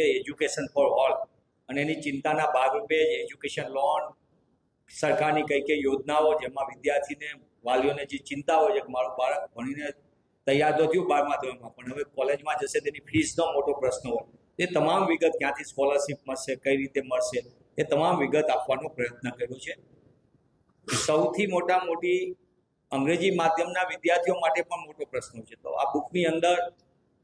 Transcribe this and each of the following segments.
કે education for all, અને એની ચિંતાના ભાગરૂપે એજ્યુકેશન લોન, સરકારની કઈ કઈ યોજનાઓ, જેમાં વિદ્યાર્થીને વાલીઓને જે ચિંતા હોય છે કે મારું બાળક ભણીને તૈયાર તો થયું 12મા ધોરણમાં, પણ હવે કોલેજમાં જશે તેની ફીસનો મોટો પ્રશ્ન હોય, એ તમામ વિગત, ક્યાંથી સ્કોલરશીપ મળશે, કઈ રીતે મળશે, એ તમામ વિગત આપવાનો પ્રયત્ન કર્યો છે. સૌથી મોટી અંગ્રેજી માધ્યમના વિદ્યાર્થીઓ માટે પણ મોટો પ્રશ્ન છે. તો આ બુકની અંદર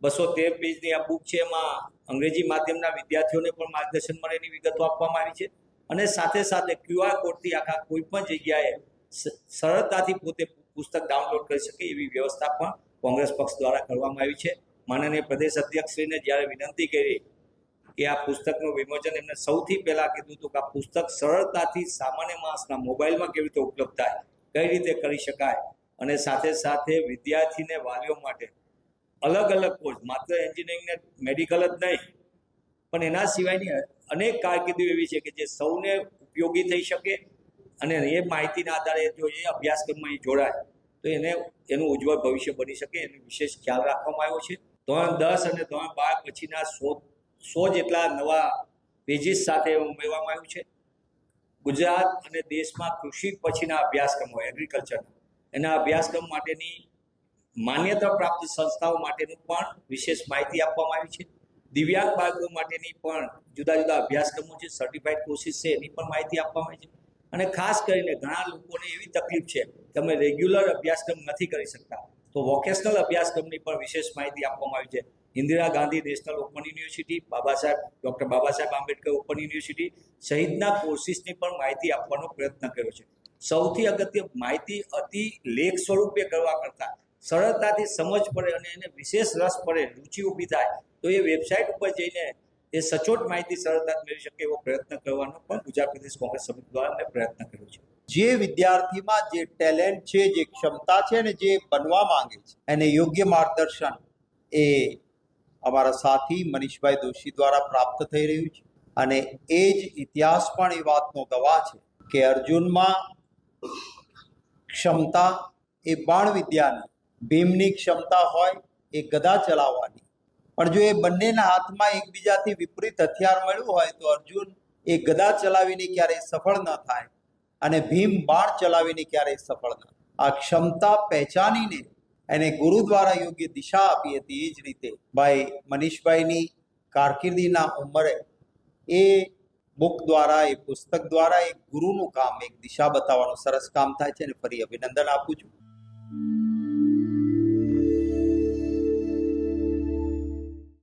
213 પેજની આ બુક છે, એમાં અંગ્રેજી માધ્યમના વિદ્યાર્થીઓને પણ માર્ગદર્શન મળે એની વિગતો આપવામાં આવી છે. અને સાથે સાથે QR કોડથી આખા કોઈ પણ જગ્યાએ સરળતાથી પોતે પુસ્તક ડાઉનલોડ કરી શકે એવી વ્યવસ્થા પણ કોંગ્રેસ પક્ષ દ્વારા કરવામાં આવી છે. માનનીય પ્રદેશ અધ્યક્ષશ્રીને જ્યારે વિનંતી કરી કે આ પુસ્તકનું વિમોચન, એમને સૌથી પહેલા કીધું હતું કે આ પુસ્તક સરળતાથી સામાન્ય માણસના મોબાઈલમાં કેવી રીતે ઉપલબ્ધ થાય, કઈ રીતે કરી શકાય, અને સાથે સાથે વિદ્યાર્થીને વાલીઓ માટે અલગ અલગ કોર્સ, માત્ર એન્જિનિયરિંગ ને મેડિકલ જ નહીં, પણ એના સિવાયની અનેક કારકિર્દીઓ એવી છે કે જે સૌને ઉપયોગી થઈ શકે, અને એ માહિતીના આધારે જો એ અભ્યાસક્રમમાં એ જોડાય તો એનું ઉજ્જવળ ભવિષ્ય બની શકે, એનો વિશેષ ખ્યાલ રાખવામાં આવ્યો છે. ધોરણ 10 અને ધોરણ 12 પછીના 100 જેટલા નવા પેજીસ સાથે ઉમેરવામાં આવ્યું છે. ગુજરાત અને દેશમાં કૃષિ પછીના અભ્યાસક્રમો, એગ્રીકલ્ચર, એના અભ્યાસક્રમ માટેની માન્યતા પ્રાપ્ત સંસ્થાઓ માટેનું પણ વિશેષ માહિતી આપવામાં આવી છે. દિવ્યાંગ બાળકો માટેની પણ જુદા જુદા અભ્યાસક્રમો છે, સર્ટિફાઈડ કોર્સિસ છે, એની પણ માહિતી આપવામાં આવી છે. અને ખાસ કરીને ઘણા લોકોને એવી તકલીફ છે કે અમે રેગ્યુલર અભ્યાસક્રમ નથી કરી શકતા, તો વોકેશનલ અભ્યાસક્રમની પણ વિશેષ માહિતી આપવામાં આવી છે. Indira Gandhi national open university, doctor Baba Saheb Ambedkar open university સહિતના કોર્સિસની પણ માહિતી આપવાનો પ્રયત્ન કર્યો છે. સૌથી અગત્ય, માહિતી અતિ લેખ સ્વરૂપે કરવા કરતાં સરળતાથી સમજ પડે અને એને વિશેષ રસ પડે, રુચિ ઊભી થાય, તો એ વેબસાઇટ ઉપર જઈને એ સચોટ માહિતી સરળતાથી મેળવી શકે એવો પ્રયત્ન કરવાનો પણ ગુજરાત પ્રદેશ કોંગ્રેસ સમિતિ દ્વારા મેં પ્રયત્ન કર્યો છે. જે વિદ્યાર્થીમાં જે ટેલેન્ટ છે, જે ક્ષમતા છે ને જે બનવા માંગે છે, એને યોગ્ય માર્ગદર્શન એ અમારા સાથી મનીષભાઈ દોશી દ્વારા પ્રાપ્ત થઈ રહ્યું છે. અને એ જ ઇતિહાસ પણ એ વાતનો ગવાહ છે કે અર્જુનમાં ક્ષમતા એ બાણ વિદ્યાની, ભીમની ક્ષમતા હોય એ ગદા ચલાવવાની, પણ જો એ બંનેના હાથમાં એકબીજાથી વિપરીત હથિયાર મળ્યું હોય તો અર્જુન એ ગદા ચલાવીને ક્યારેય સફળ ન થાય અને ભીમ બાણ ચલાવીને ક્યારેય સફળ ન થાય. આ ક્ષમતા પહેચાનીને એને ગુરુ દ્વારા યોગ્ય દિશા આપી હતી. એ જ રીતે ભાઈ મનીષભાઈની કારકિર્દીના ઉંમરે એ બુક દ્વારા, એ પુસ્તક દ્વારા એક ગુરુનું કામ, એક દિશા બતાવવાનું સરસ કામ થાય છે, અને ફરી અભિનંદન આપું છું.